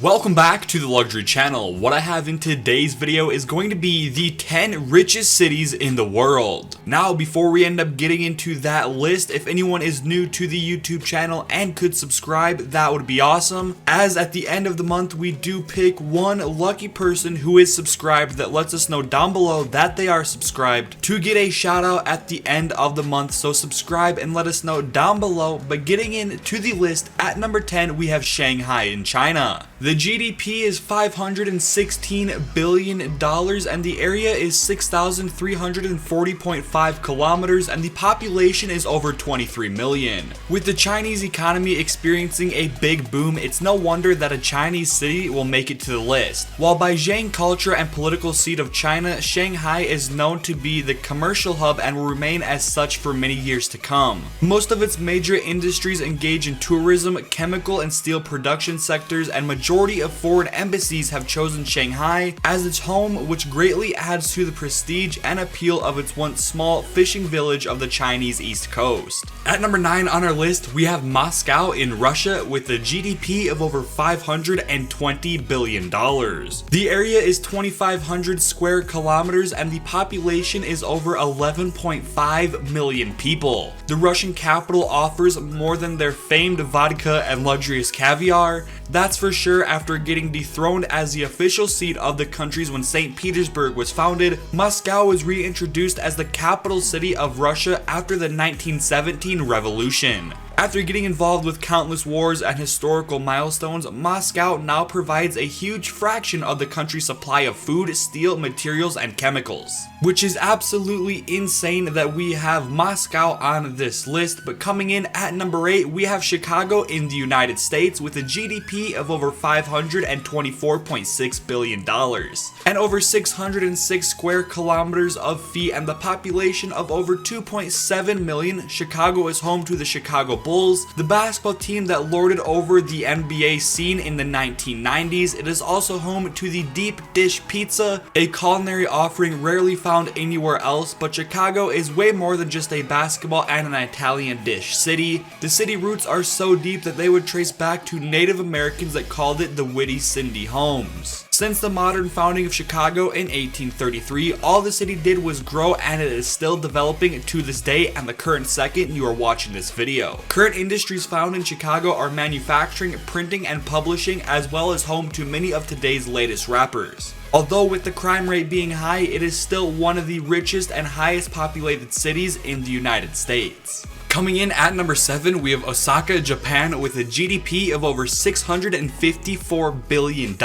Welcome back to the Luxury Channel. What I have in today's video is going to be the 10 richest cities in the world. Now, before we end up getting into that list, if anyone is new to the YouTube channel and could subscribe, that would be awesome. As at the end of the month, we do pick one lucky person who is subscribed that lets us know down below that they are subscribed to get a shout out at the end of the month. So subscribe and let us know down below. But getting into the list, at number 10, we have Shanghai in China. The GDP is $516 billion and the area is 6,340.5 kilometers and the population is over 23 million. With the Chinese economy experiencing a big boom, it's no wonder that a Chinese city will make it to the list. While Beijing culture and political seat of China, Shanghai is known to be the commercial hub and will remain as such for many years to come. Most of its major industries engage in tourism, chemical and steel production sectors, and majority of foreign embassies have chosen Shanghai as its home, which greatly adds to the prestige and appeal of its once small fishing village of the Chinese East Coast. At number 9 on our list, we have Moscow in Russia with a GDP of over $520 billion. The area is 2,500 square kilometers and the population is over 11.5 million people. The Russian capital offers more than their famed vodka and luxurious caviar. That's for sure. After getting dethroned as the official seat of the countries when St. Petersburg was founded, Moscow was reintroduced as the capital city of Russia after the 1917 revolution. After getting involved with countless wars and historical milestones, Moscow now provides a huge fraction of the country's supply of food, steel, materials, and chemicals. Which is absolutely insane that we have Moscow on this list, but coming in at number 8, we have Chicago in the United States with a GDP of over $524.6 billion and over 606 square kilometers of feet and the population of over 2.7 million. Chicago is home to the Chicago Bulls, the basketball team that lorded over the NBA scene in the 1990s. It is also home to the deep dish pizza, a culinary offering rarely found anywhere else, but Chicago is way more than just a basketball and an Italian dish city. The city roots are so deep that they would trace back to Native Americans that called it the Witty Cindy Homes. Since the modern founding of Chicago in 1833, all the city did was grow and it is still developing to this day and the current second you are watching this video. Current industries found in Chicago are manufacturing, printing, and publishing, as well as home to many of today's latest rappers. Although with the crime rate being high, it is still one of the richest and highest populated cities in the United States. Coming in at number 7, we have Osaka, Japan with a GDP of over $654 billion.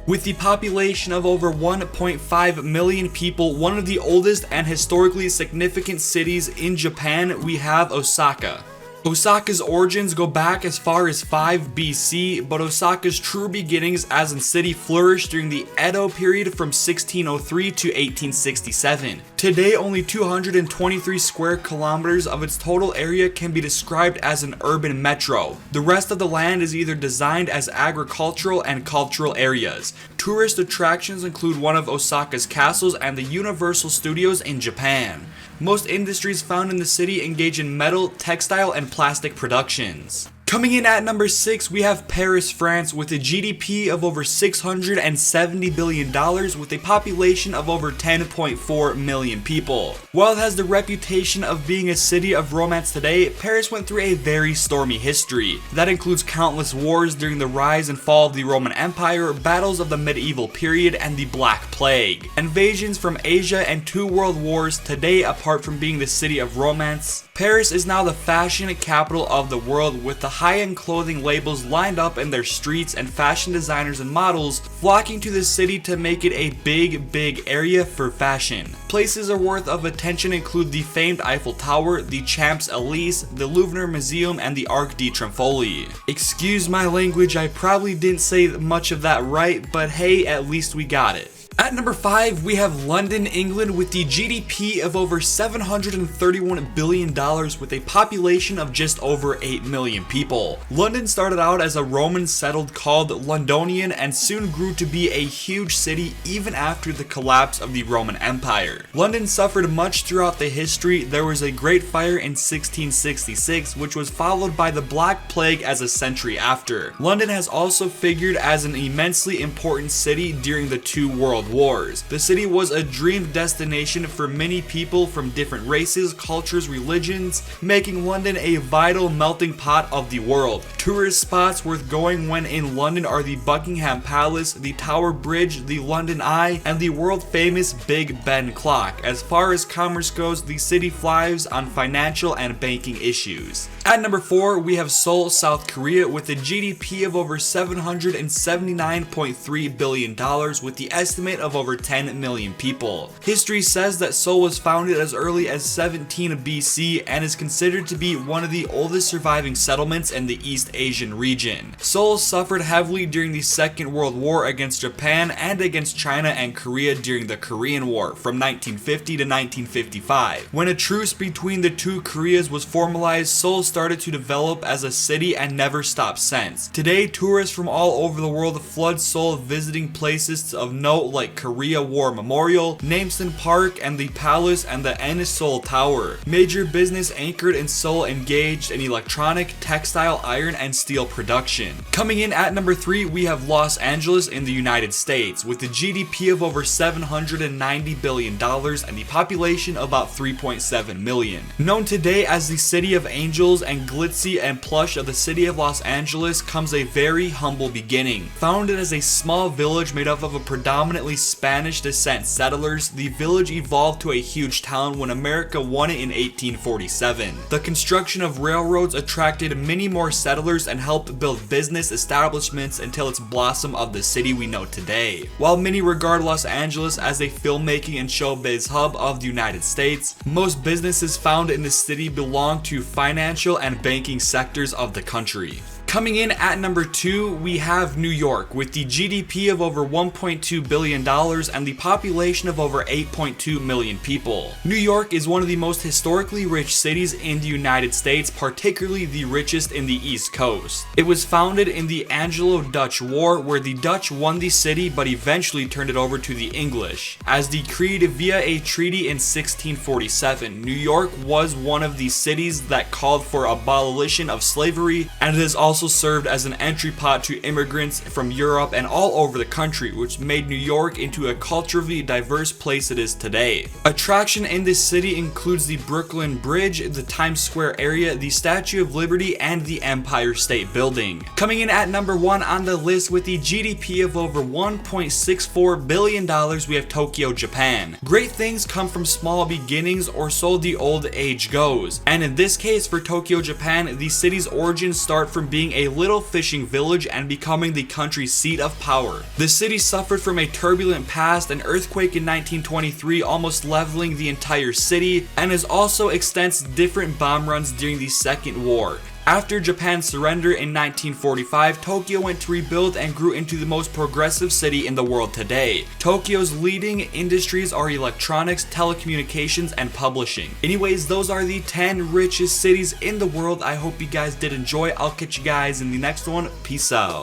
With the population of over 1.5 million people, one of the oldest and historically significant cities in Japan, we have Osaka. Osaka's origins go back as far as 5 BC, but Osaka's true beginnings as a city flourished during the Edo period from 1603 to 1867. Today, only 223 square kilometers of its total area can be described as an urban metro. The rest of the land is either designed as agricultural and cultural areas. Tourist attractions include one of Osaka's castles and the Universal Studios in Japan. Most industries found in the city engage in metal, textile, and plastic productions. Coming in at number 6, we have Paris, France with a GDP of over $670 billion with a population of over 10.4 million people. While it has the reputation of being a city of romance today, Paris went through a very stormy history. That includes countless wars during the rise and fall of the Roman Empire, battles of the medieval period, and the Black Plague. Invasions from Asia and 2 world wars. Today, apart from being the city of romance, Paris is now the fashion capital of the world, with the high-end clothing labels lined up in their streets and fashion designers and models flocking to the city to make it a big area for fashion. Places are worth of attention include the famed Eiffel Tower, the Champs-Élysées, the Louvre Museum, and the Arc de Triomphe. Excuse my language, I probably didn't say much of that right, but hey, at least we got it. At number 5, we have London, England, with the GDP of over $731 billion with a population of just over 8 million people. London started out as a Roman settled called Londonian and soon grew to be a huge city even after the collapse of the Roman Empire. London suffered much throughout the history. There was a Great Fire in 1666, which was followed by the Black Plague as a century after. London has also figured as an immensely important city during the two world wars. The city was a dream destination for many people from different races, cultures, religions, making London a vital melting pot of the world. Tourist spots worth going when in London are the Buckingham Palace, the Tower Bridge, the London Eye, and the world famous Big Ben clock. As far as commerce goes, the city thrives on financial and banking issues. At number 4, we have Seoul, South Korea, with a GDP of over $779.3 billion with the estimate of over 10 million people. History says that Seoul was founded as early as 17 BC and is considered to be one of the oldest surviving settlements in the East Asian region. Seoul suffered heavily during the Second World War against Japan and against China and Korea during the Korean War from 1950 to 1955. When a truce between the two Koreas was formalized, Seoul started to develop as a city and never stopped since. Today, tourists from all over the world flood Seoul visiting places of note like Korea War Memorial, Namsan Park, and the Palace and the Seoul Tower. Major business anchored in Seoul engaged in electronic, textile, iron, and steel production. Coming in at number 3, we have Los Angeles in the United States with a GDP of over $790 billion and the population of about 3.7 million. Known today as the City of Angels and glitzy and plush of the city of Los Angeles comes a very humble beginning. Founded as a small village made up of a predominantly Spanish descent settlers, the village evolved to a huge town when America won it in 1847. The construction of railroads attracted many more settlers and helped build business establishments until its blossom of the city we know today. While many regard Los Angeles as a filmmaking and showbiz hub of the United States, most businesses found in the city belong to financial and banking sectors of the country. Coming in at number 2, we have New York with the GDP of over $1.2 billion and the population of over 8.2 million people. New York is one of the most historically rich cities in the United States, particularly the richest in the East Coast. It was founded in the Anglo-Dutch War, where the Dutch won the city but eventually turned it over to the English. As decreed via a treaty in 1647, New York was one of the cities that called for abolition of slavery, and it is also served as an entry pot to immigrants from Europe and all over the country, which made New York into a culturally diverse place it is today. Attraction in this city includes the Brooklyn Bridge, the Times Square area, the Statue of Liberty, and the Empire State Building. Coming in at number 1 on the list with the GDP of over $1.64 billion, we have Tokyo, Japan. Great things come from small beginnings, or so the old age goes. And in this case for Tokyo, Japan, the city's origins start from being a little fishing village and becoming the country's seat of power. The city suffered from a turbulent past, an earthquake in 1923 almost leveling the entire city, and has also experienced different bomb runs during the Second War. After Japan's surrender in 1945, Tokyo went to rebuild and grew into the most progressive city in the world today. Tokyo's leading industries are electronics, telecommunications, and publishing. Anyways, those are the 10 richest cities in the world. I hope you guys did enjoy. I'll catch you guys in the next one. Peace out.